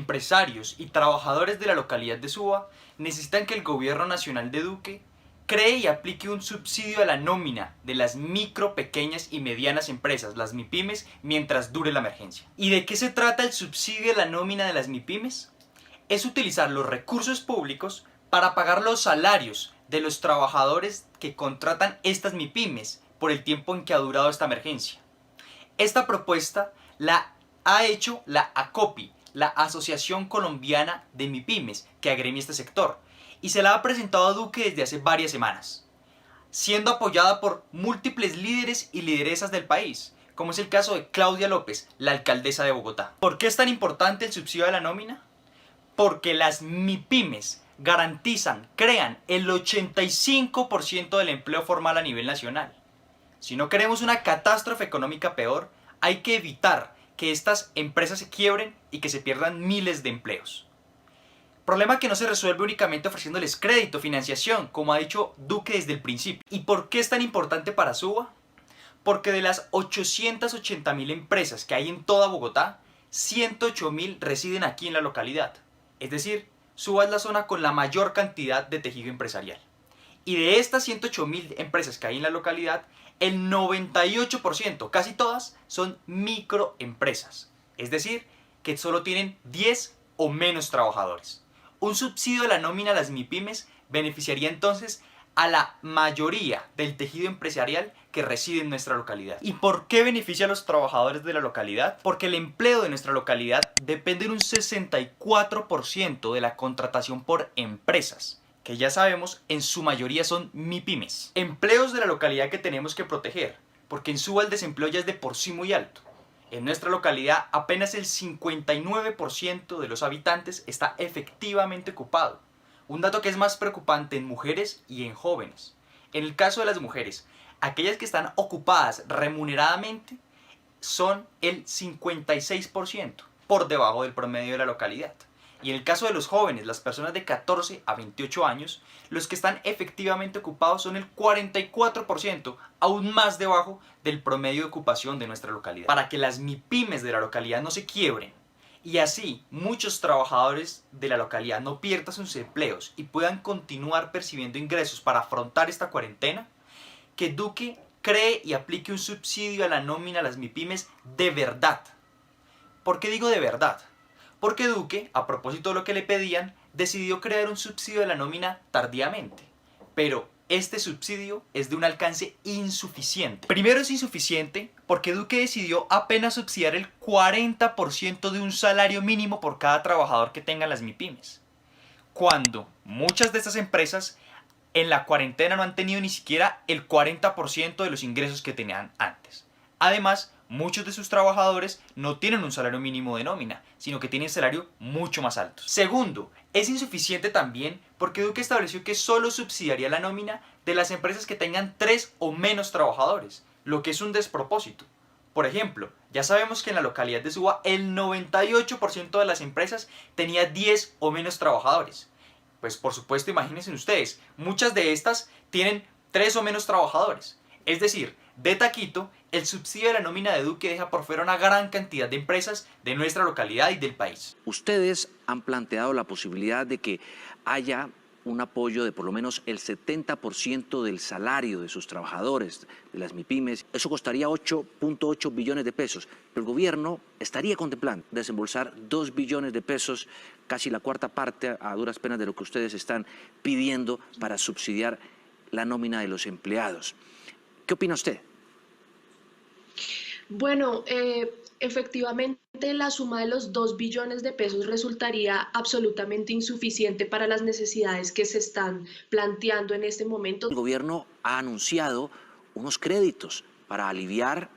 empresarios y trabajadores de la localidad de Suba necesitan que el gobierno nacional de Duque cree y aplique un subsidio a la nómina de las micro, pequeñas y medianas empresas, las MIPYMES, mientras dure la emergencia. ¿Y de qué se trata el subsidio a la nómina de las MIPYMES? Es utilizar los recursos públicos para pagar los salarios de los trabajadores que contratan estas MIPYMES por el tiempo en que ha durado esta emergencia. Esta propuesta la ha hecho la ACOPI, la Asociación Colombiana de MIPYMES, que agremia este sector, y se la ha presentado a Duque desde hace varias semanas, siendo apoyada por múltiples líderes y lideresas del país, como es el caso de Claudia López, la alcaldesa de Bogotá. ¿Por qué es tan importante el subsidio de la nómina? Porque las MIPYMES garantizan, crean el 85% del empleo formal a nivel nacional. Si no queremos una catástrofe económica peor, hay que evitar que estas empresas se quiebren y que se pierdan miles de empleos. Problema que no se resuelve únicamente ofreciéndoles crédito, financiación, como ha dicho Duque desde el principio. ¿Y por qué es tan importante para Suba? Porque de las 880.000 empresas que hay en toda Bogotá, 108.000 residen aquí en la localidad. Es decir, Suba es la zona con la mayor cantidad de tejido empresarial. Y de estas 108.000 empresas que hay en la localidad, el 98%, casi todas, son microempresas. Es decir, que solo tienen 10 o menos trabajadores. Un subsidio de la nómina a las MIPYMES beneficiaría entonces a la mayoría del tejido empresarial que reside en nuestra localidad. ¿Y por qué beneficia a los trabajadores de la localidad? Porque el empleo de nuestra localidad depende en un 64% de la contratación por empresas, que ya sabemos en su mayoría son MIPYMES. Empleos de la localidad que tenemos que proteger, porque en Suba el desempleo ya es de por sí muy alto. En nuestra localidad apenas el 59% de los habitantes está efectivamente ocupado. Un dato que es más preocupante en mujeres y en jóvenes. En el caso de las mujeres, aquellas que están ocupadas remuneradamente son el 56%, por debajo del promedio de la localidad. Y en el caso de los jóvenes, las personas de 14 a 28 años, los que están efectivamente ocupados son el 44%, aún más debajo del promedio de ocupación de nuestra localidad. Para que las MIPYMES de la localidad no se quiebren y así muchos trabajadores de la localidad no pierdan sus empleos y puedan continuar percibiendo ingresos para afrontar esta cuarentena, que Duque cree y aplique un subsidio a la nómina a las MIPYMES de verdad. ¿Por qué digo de verdad? Porque Duque, a propósito de lo que le pedían, decidió crear un subsidio de la nómina tardíamente. Pero este subsidio es de un alcance insuficiente. Primero es insuficiente porque Duque decidió apenas subsidiar el 40% de un salario mínimo por cada trabajador que tengan las MIPYMES. Cuando muchas de estas empresas en la cuarentena no han tenido ni siquiera el 40% de los ingresos que tenían antes. Además, muchos de sus trabajadores no tienen un salario mínimo de nómina, sino que tienen salario mucho más alto. Segundo, es insuficiente también porque Duque estableció que solo subsidiaría la nómina de las empresas que tengan 3 o menos trabajadores, lo que es un despropósito. Por ejemplo, ya sabemos que en la localidad de Suba el 98% de las empresas tenía 10 o menos trabajadores. Pues por supuesto, imagínense ustedes, muchas de estas tienen 3 o menos trabajadores. Es decir, de taquito, el subsidio de la nómina de Duque deja por fuera una gran cantidad de empresas de nuestra localidad y del país. Ustedes han planteado la posibilidad de que haya un apoyo de por lo menos el 70% del salario de sus trabajadores, de las MIPYMES. Eso costaría 8.8 billones de pesos. Pero el gobierno estaría contemplando desembolsar 2 billones de pesos, casi la cuarta parte a duras penas de lo que ustedes están pidiendo para subsidiar la nómina de los empleados. ¿Qué opina usted? Bueno, efectivamente la suma de los 2 billones de pesos resultaría absolutamente insuficiente para las necesidades que se están planteando en este momento. El gobierno ha anunciado unos créditos para aliviar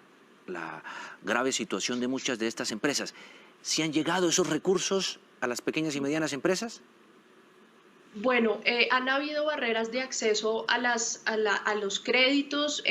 la grave situación de muchas de estas empresas. ¿Sí han llegado esos recursos a las pequeñas y medianas empresas? Bueno, han habido barreras de acceso a los créditos.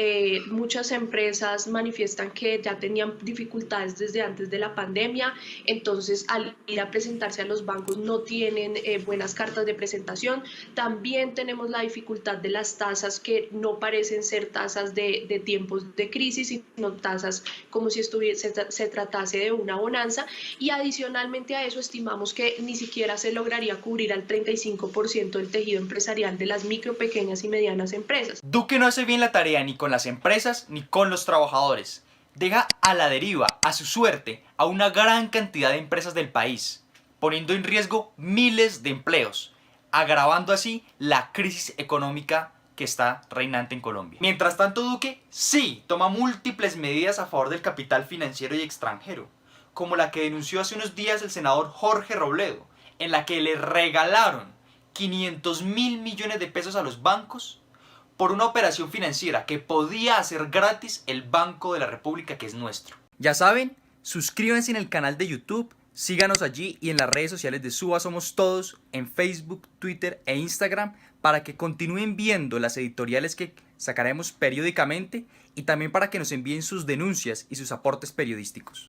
Muchas empresas manifiestan que ya tenían dificultades desde antes de la pandemia, entonces al ir a presentarse a los bancos no tienen buenas cartas de presentación. También tenemos la dificultad de las tasas que no parecen ser tasas de tiempos de crisis, sino tasas como si se tratase de una bonanza. Y adicionalmente a eso estimamos que ni siquiera se lograría cubrir al 35% del tejido empresarial de las micro, pequeñas y medianas empresas. Duque no hace bien la tarea ni con las empresas ni con los trabajadores. Deja a la deriva, a su suerte, a una gran cantidad de empresas del país, poniendo en riesgo miles de empleos, agravando así la crisis económica que está reinante en Colombia. Mientras tanto, Duque sí toma múltiples medidas a favor del capital financiero y extranjero, como la que denunció hace unos días el senador Jorge Robledo, en la que le regalaron 500.000 millones de pesos a los bancos por una operación financiera que podía hacer gratis el Banco de la República, que es nuestro. Ya saben, suscríbanse en el canal de YouTube, síganos allí y en las redes sociales de Suba Somos Todos, en Facebook, Twitter e Instagram, para que continúen viendo las editoriales que sacaremos periódicamente y también para que nos envíen sus denuncias y sus aportes periodísticos.